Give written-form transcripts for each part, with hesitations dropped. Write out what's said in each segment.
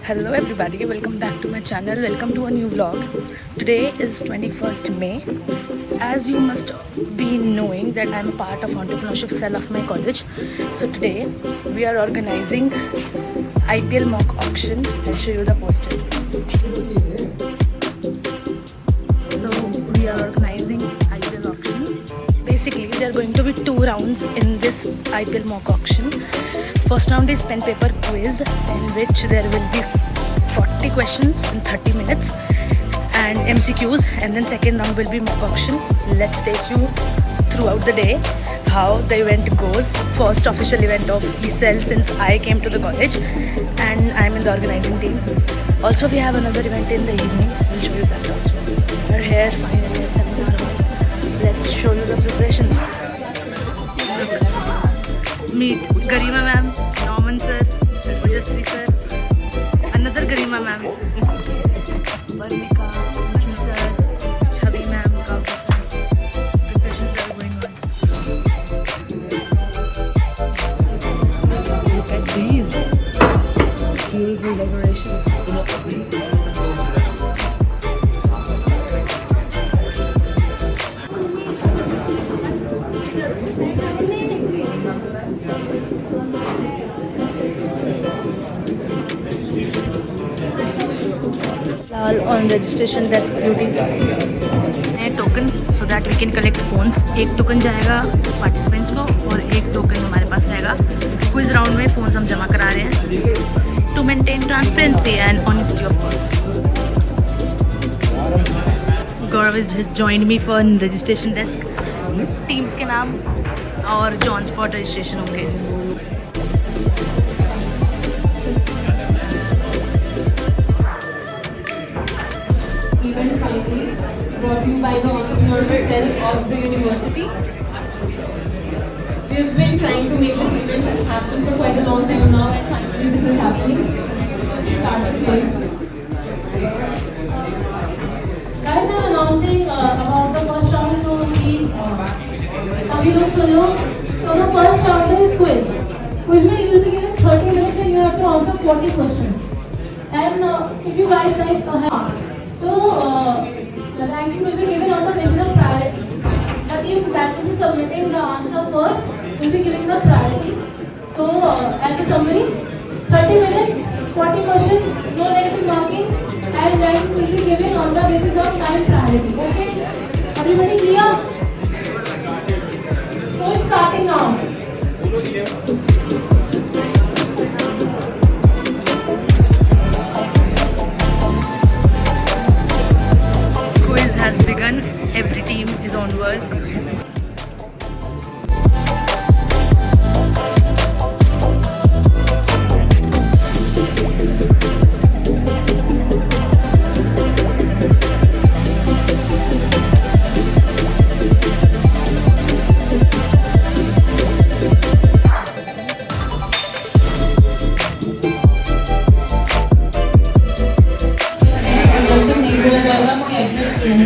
Hello everybody, welcome back to my channel. Welcome to a new vlog. Today is 21st May. As you must be knowing that I'm a part of entrepreneurship cell of my college. So today we are organizing IPL mock auction. I'll show you the poster. So we are organizing IPL auction. Basically there are going to be 2 rounds in this IPL mock auction. First round is pen paper quiz, in which there will be 40 questions in 30 minutes and MCQs, and then second round will be mock auction. Let's take you throughout the day how the event goes. First official event of ECEL since I came to the college, and I'm in the organizing team. Also we have another event in the evening. I'll show you that also. We're here finally at seminar hall. Let's show you the preparations. Meet Garima ma'am, Norman sir, Ojasvi sir, another Garima ma'am, Varnika, Vishnu sir, Chavi ma'am, Kavya sir. Preparations are going on. Look at these beautiful decorations. On registration desk duty tokens so that we can collect phones. एक token जाएगा participants को और एक token हमारे पास रहेगा. Quiz round में phones हम जमा करा रहे हैं to maintain transparency and honesty of course. Gaurav has joined me for registration desk. Teams के नाम और जॉन स्पॉट रजिस्ट्रेशन होंगे. Brought to you by the entrepreneurship cell of the university. We have been trying to make this event happen for quite a long time now, and finally this is happening. We started very soon. Guys, I'm announcing about the first round, so please, सभी लोग सुन लो. So the first round is quiz. Quiz में you will be given 30 minutes and you have to answer 40 questions. And if you guys like marks, so the ranking will be given on the basis of priority. The team that will be submitting the answer first will be giving the priority. So as a summary, 30 minutes, 40 questions, no negative marking, and ranking will be given on the basis of time priority. Okay? Everybody clear? So it's starting now. Has begun. Every team is on work.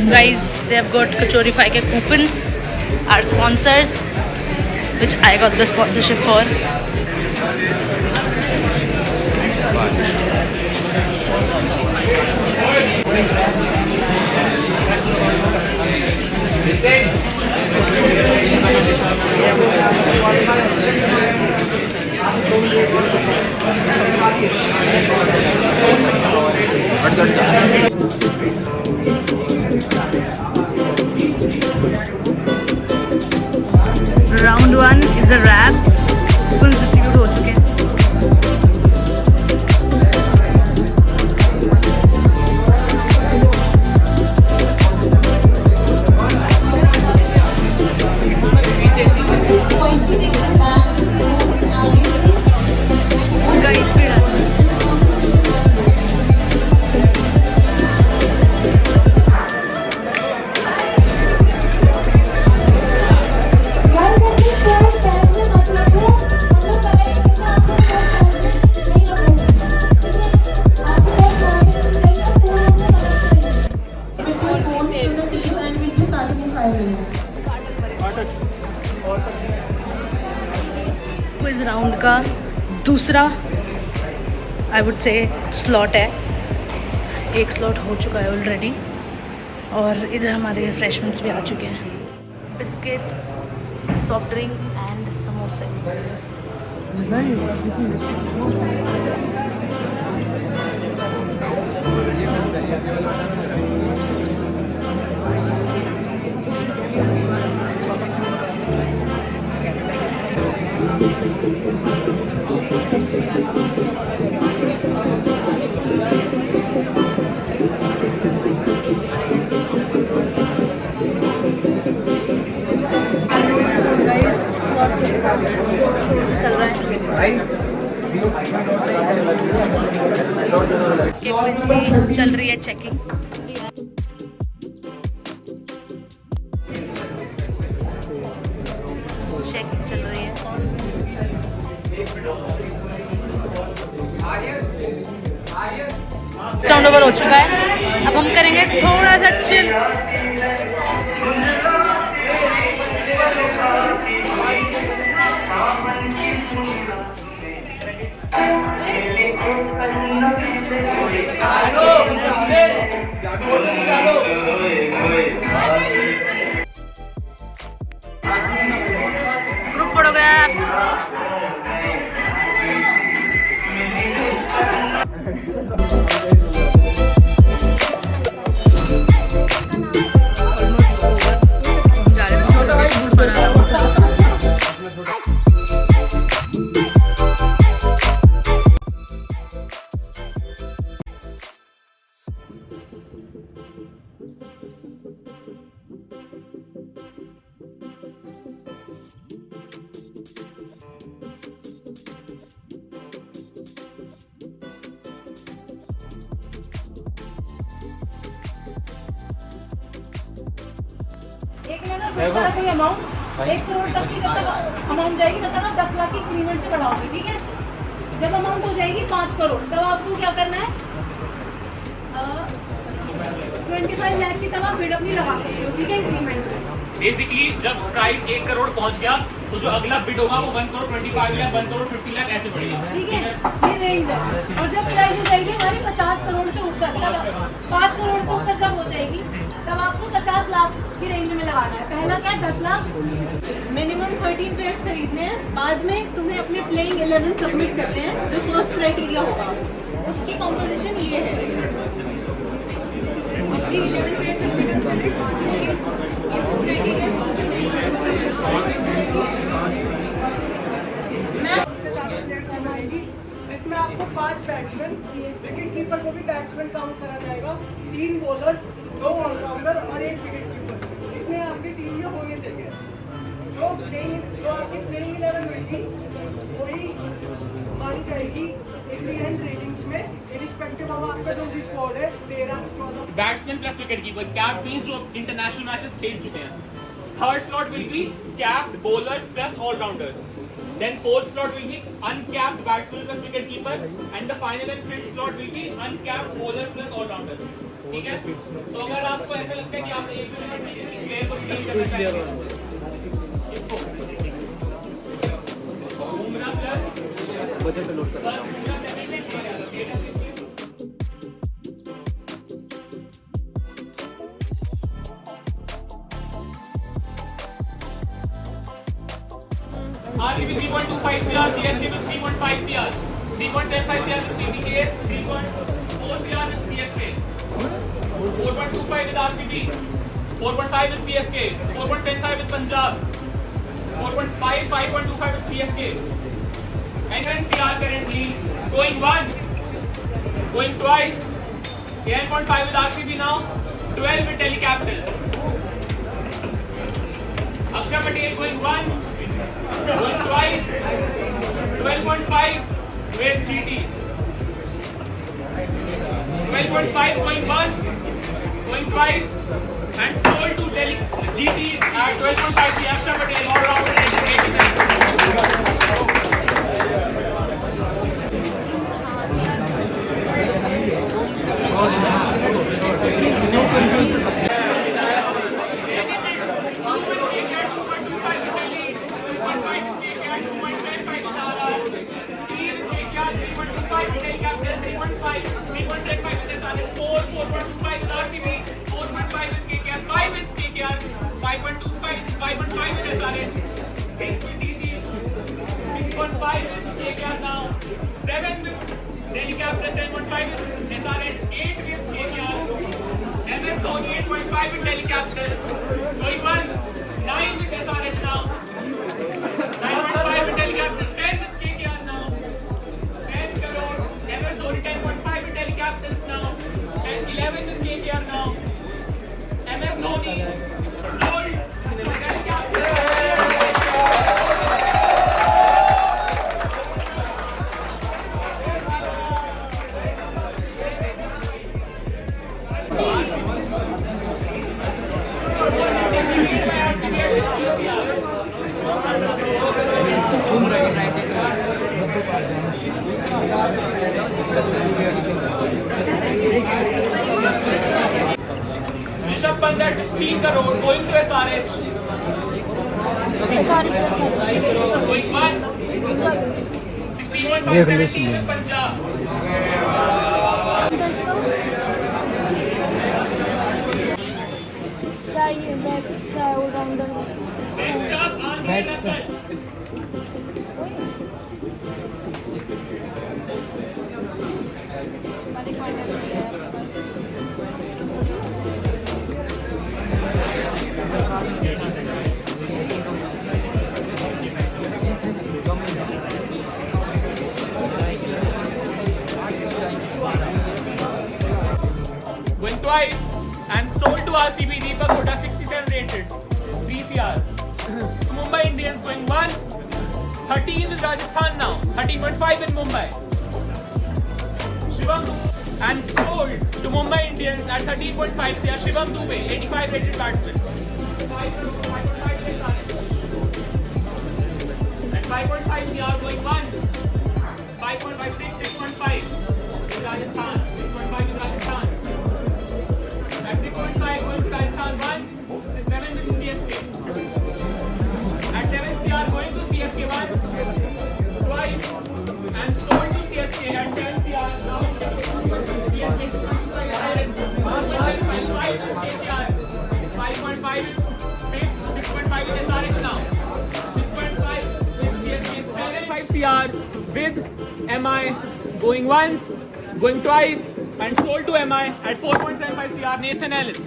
Guys, they have got Kachori Fry ke coupons, our sponsors, which I got the sponsorship for. Round 1 is a wrap. Full distribute हो चुके हैं. Quiz round का दूसरा I would say slot है, एक slot हो चुका है ऑलरेडी। और इधर हमारे रिफ्रेशमेंट्स भी आ चुके हैं, बिस्किट्स, सॉफ्ट ड्रिंक एंड समोसे। चल रही है चेकिंग। चेकिंग चल रही है। राउंड ओवर हो चुका है, अब हम करेंगे थोड़ा सा चिल। Group photograph. एक में ना सारा कोई अमाउंट 1 करोड़ तक की जब तक अमाउंट जाएगी तब तक आप 10 लाख की इंक्रीमेंट से बढ़ाओगे, ठीक है। जब अमाउंट हो जाएगी 5 करोड़ तब आपको क्या करना है, 25 लाख की तब आप बिड अपनी लगा सकते हो, ठीक है, इंक्रीमेंट में। बेसिकली जब प्राइस 1 करोड़ पहुंच गया तो जो अगला बिड होगा वो 1 करोड़ 25 लाख, 1 करोड़ 50 लाख ऐसे बढ़ेगा, ठीक है, ये रेंज है। और जब प्राइस हो जाएगी हमारी 50 करोड़ से ऊपर, तब 5 करोड़ से ऊपर जब हो जाएगी तब आपको 50 लाख की रेंज में लगाना है। पहला क्या है 10 लाख, मिनिमम 13 प्लेयर्स खरीदने हैं। बाद में तुम्हें अपने प्लेइंग 11 सबमिट करते हैं, जो फर्स्ट क्राइटेरिया होगा उसकी कॉम्पोजिशन ये है। आपकी 11 इसमें आपको 5 बैट्समैन, विकेट कीपर को भी बैट्समैन काउंट करा जाएगा, 3 बॉलर, 2 ऑलराउंडर और 1 विकेट कीपर। इतने आपकी टीम में होने चाहिए। जो आपकी प्लेइंग 11 होगी वही मानी जाएगी इंडियन रेटिंग्स में, इरिस्पेक्टिव ऑफ आपका जो भी स्क्वाड है 13 14। Batsman plus wicket keeper, cap teams जो इंटरनेशनल मैचेस खेल चुके हैं। Third slot will be capped bowlers plus allrounders. Then fourth slot will be uncapped batsman plus wicket keeper, and the final and fifth slot will be uncapped bowlers plus all rounders. ठीक है? तो अगर आपको ऐसा लगता है कि आप एक मिनट में प्लेयर को चेंज करना चाहेंगे, बुमराह प्लस बजट नोट करना। RCB 3.25 CR, CSK with 3.5 CR, 3.75 CR with TDK, 3.4 CR with CSK, 4.25 with RCB, 4.5 with CSK, 4.75 with Punjab, 4.5, 5.25 with CSK, and when CR currently going once, going twice, 11.5 with RCB now, 12 with Delhi Capitals, Akshar Patel going once, going twice, 12.5 with GT, 12.5 going once, going twice, and sold to Delhi GT at 12.5. The Akshar Patel all round and 89. Captain Delhi Capitals 10.5 with SRH, 8 with KKR. MS Dhoni 8.5 with Delhi Capitals. Going once, 9 with SRH now. 9.5 with Delhi Capitals, 10 with KKR now. 10 crore. MS Dhoni 10.5 with Delhi Capitals now. 11 with KKR now. MS Dhoni sold to Delhi Capitals. Rishabh Pant at 16 crore going to SRH. Going once. 16.5 17 with Punjab. क्या ये bat क्या allrounder Next up, Andre Russell. Going twice and sold to RCB. Deepak Hooda 67 rated. 3 CR. Mumbai Indians going once. 13 in Rajasthan now. 13.5 in Mumbai. Shivam Dubey and sold to Mumbai Indians at 13.5 CR. Shivam Dubey, 85 rated batsman. 5.5 CR going once. 5.5, 6.5 in Rajasthan. 6.5 in Rajasthan. At 6.5 going to Rajasthan once. 7 with CSK. At 7 CR going to CSK once. Twice. And sold to CSK at 10 CR. Now CSK 5.5 fifth, 6.5 with SRH now. 6.5 with CSK, 7.5 CR with MI going once, going twice, and sold to MI at 4.75 CR. Nathan Ellis. 2.5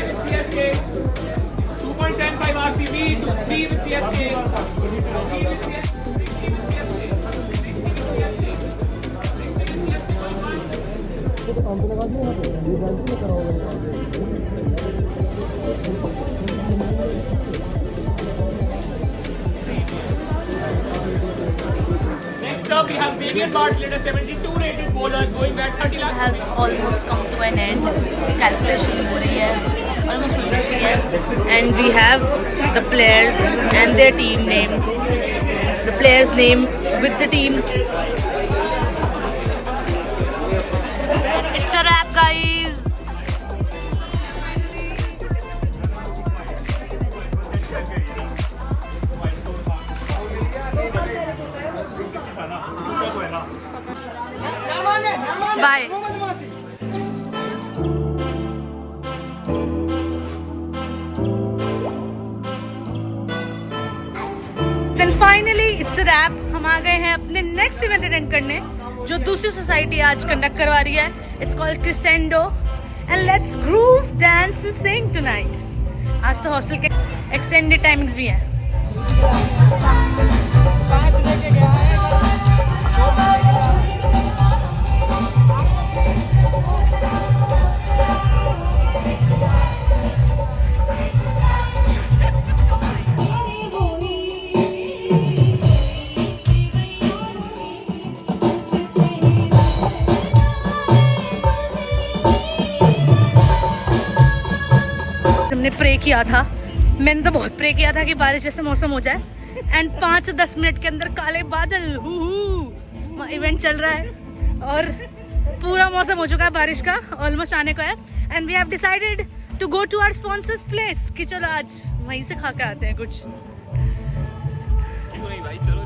with CSK, 2.75 RCB, 3 with CSK, 3 with CSK, 60 with CSK, 60 with CSK, 60 with CSK going once. Next up, we have Xavier Bartlett, a 72 rated bowler, going at 30 lakhs. Has almost come to an end. Calculation हो रही है, almost हो रही है, and we have the players and their team names. The players' name with the teams. It's a wrap, guys. Bye. Then finally it's a wrap. हम आ गए हैं अपने नेक्स्ट इवेंट अटेंड करने, जो दूसरी सोसाइटी आज कंडक्ट करवा रही है. It's called crescendo and let's groove dance and Singh tonight. आज तो हॉस्टल के एक्सटेंडेड टाइमिंग्स भी हैं. हमने प्रे किया था, मैंने तो बहुत प्रे किया था कि बारिश जैसे मौसम हो जाए, एंड 5-10 मिनट के अंदर काले बादल. इवेंट चल रहा है और पूरा मौसम हो चुका है बारिश का, ऑलमोस्ट आने को है. And we have decided to go to our sponsors place कि चलो आज वहीं से खा के आते हैं कुछ. क्यों नहीं भाई, चलो